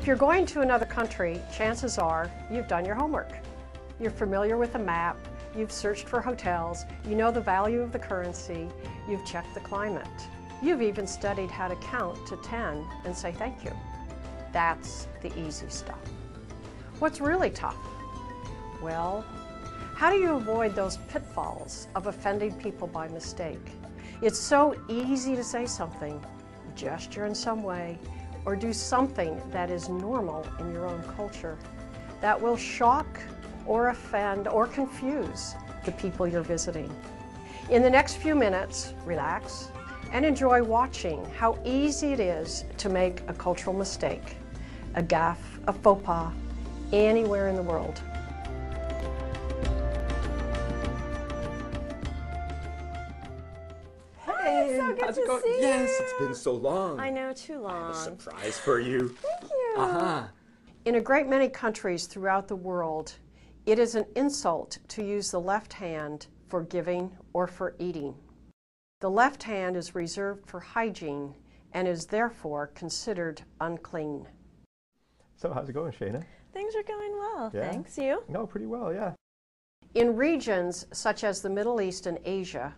If you're going to another country, chances are you've done your homework. You're familiar with the map, you've searched for hotels, you know the value of the currency, you've checked the climate. You've even studied how to count to 10 and say thank you. That's the easy stuff. What's really tough? Well, how do you avoid those pitfalls of offending people by mistake? It's so easy to say something, gesture in some way, or do something that is normal in your own culture that will shock or offend or confuse the people you're visiting. In the next few minutes, relax and enjoy watching how easy it is to make a cultural mistake, a gaffe, a faux pas, anywhere in the world. Hey, so good how's it to going? see Yes, you. it's been so long. I know, too I have a long. surprise for you. Thank you. Uh-huh. In a great many countries throughout the world, it is an insult to use the left hand for giving or for eating. The left hand is reserved for hygiene and is therefore considered unclean. So how's it going, Shayna? Things are going well, Yeah. thanks. You? No, pretty well, yeah. In regions such as the Middle East and Asia,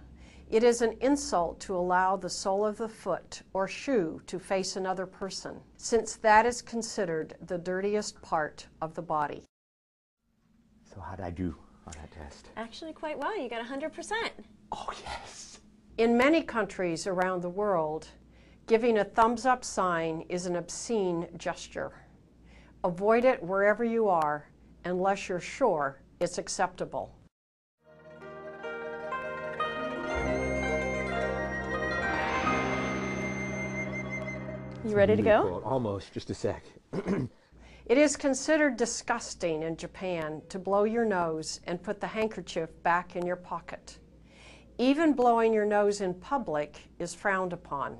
it is an insult to allow the sole of the foot or shoe to face another person, since that is considered the dirtiest part of the body. So how'd I do on that test? Actually, quite well. You got 100%. Oh, yes. In many countries around the world, giving a thumbs up sign is an obscene gesture. Avoid it wherever you are, unless you're sure it's acceptable. You ready to Really go? cold. Almost, just a sec. It is considered disgusting in Japan to blow your nose and put the handkerchief back in your pocket. Even blowing your nose in public is frowned upon.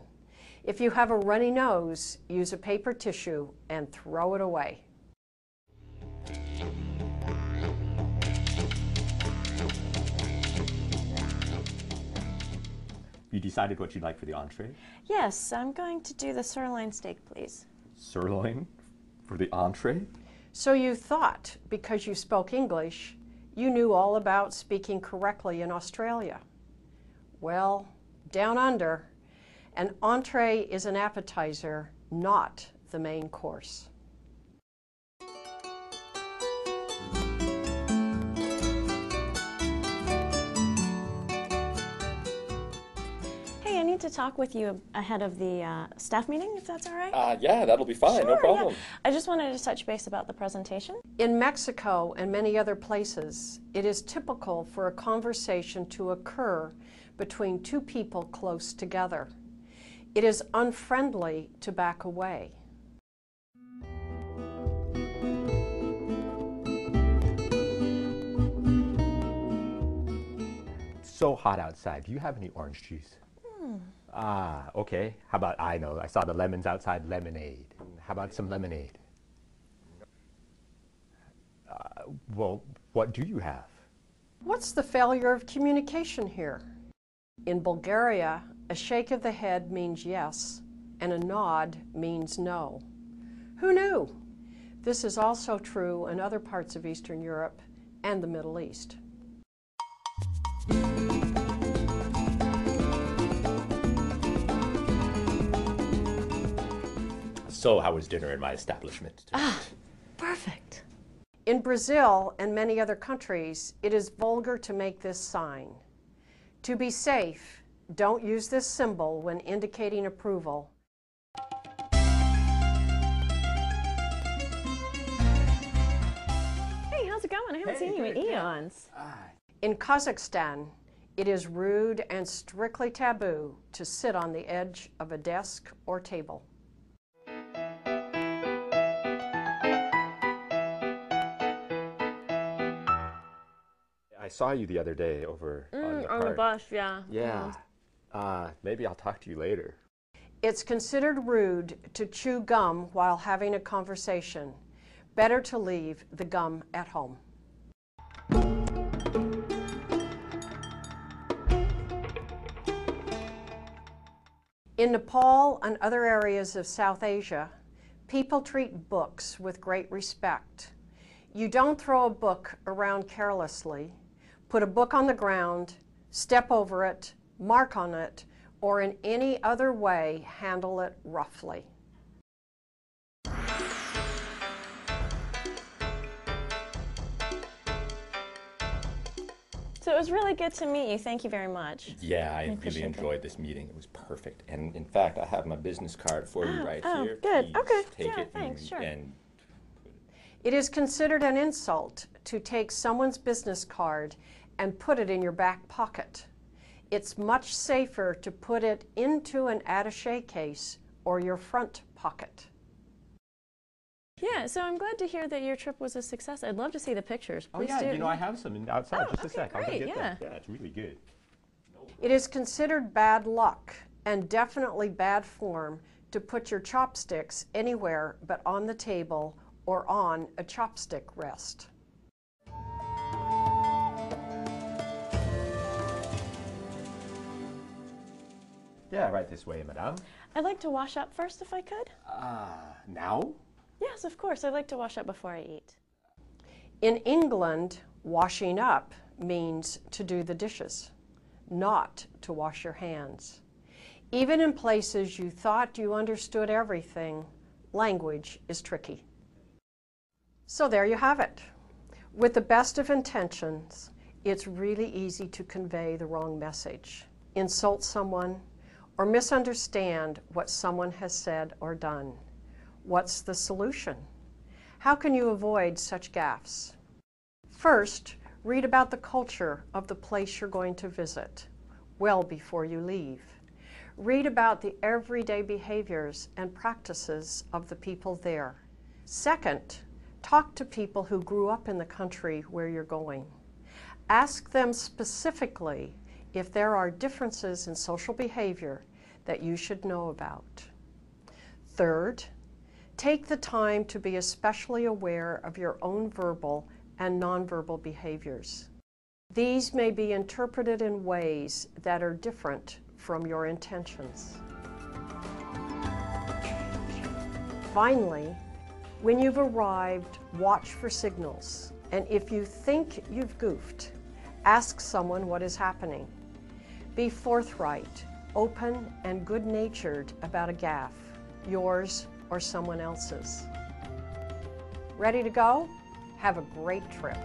If you have a runny nose, use a paper tissue and throw it away. You decided what you'd like for the entree? Yes, I'm going to do the sirloin steak, please. Sirloin for the entree? So you thought, because you spoke English, you knew all about speaking correctly in Australia. Well, down under, an entree is an appetizer, not the main course. Hey, I need to talk with you ahead of the staff meeting, if that's all right. Yeah, that'll be fine, no Sure, problem. yeah. I just wanted to touch base about the presentation. In Mexico and many other places, it is typical for a conversation to occur between two people close together. It is unfriendly to back away. It's so hot outside. Do you have any orange juice? Ah, okay. How about, I know, I saw the lemons outside, lemonade. How about some lemonade? Well, what do you have? What's the failure of communication here? In Bulgaria, a shake of the head means yes, and a nod means no. Who knew? This is also true in other parts of Eastern Europe and the Middle East. So how was dinner in my establishment? Perfect. In Brazil and many other countries, it is vulgar to make this sign. To be safe, don't use this symbol when indicating approval. Hey, how's it going? I haven't seen you in eons. In Kazakhstan, it is rude and strictly taboo to sit on the edge of a desk or table. I saw you the other day over on the On the park. bus, yeah. Yeah. Maybe I'll talk to you later. It's considered rude to chew gum while having a conversation. Better to leave the gum at home. In Nepal and other areas of South Asia, People treat books with great respect. You don't throw a book around carelessly, put a book on the ground, step over it, mark on it, or in any other way handle it roughly. So it was really good to meet you. Thank you very much. Yeah, I really appreciate enjoyed this meeting. It was perfect. And in fact, I have my business card for you right oh, here. good. Please Okay. take Yeah, it thanks. and, Sure. and It is considered an insult to take someone's business card and put it in your back pocket. It's much safer to put it into an attaché case or your front pocket. Yeah, so I'm glad to hear that your trip was a success. I'd love to see the pictures. oh Please yeah, do. you know, I have some outside. Oh, Just a okay, sec. I'll go great, get them. yeah. Yeah, it's really good. It is considered bad luck and definitely bad form to put your chopsticks anywhere but on the table or on a chopstick rest. Yeah, right this way, madame. I'd like to wash up first if I could. Now? Yes, of course. I'd like to wash up before I eat. In England, washing up means to do the dishes, not to wash your hands. Even in places you thought you understood everything, language is tricky. So there you have it. With the best of intentions, it's really easy to convey the wrong message, insult someone, or misunderstand what someone has said or done. What's the solution? How can you avoid such gaffes? First, read about the culture of the place you're going to visit well before you leave. Read about the everyday behaviors and practices of the people there. Second, talk to people who grew up in the country where you're going. Ask them specifically if there are differences in social behavior that you should know about. Third, take the time to be especially aware of your own verbal and nonverbal behaviors. These may be interpreted in ways that are different from your intentions. Finally, when you've arrived, watch for signals, and if you think you've goofed, ask someone what is happening. Be forthright, open, and good-natured about a gaffe, yours or someone else's. Ready to go? Have a great trip.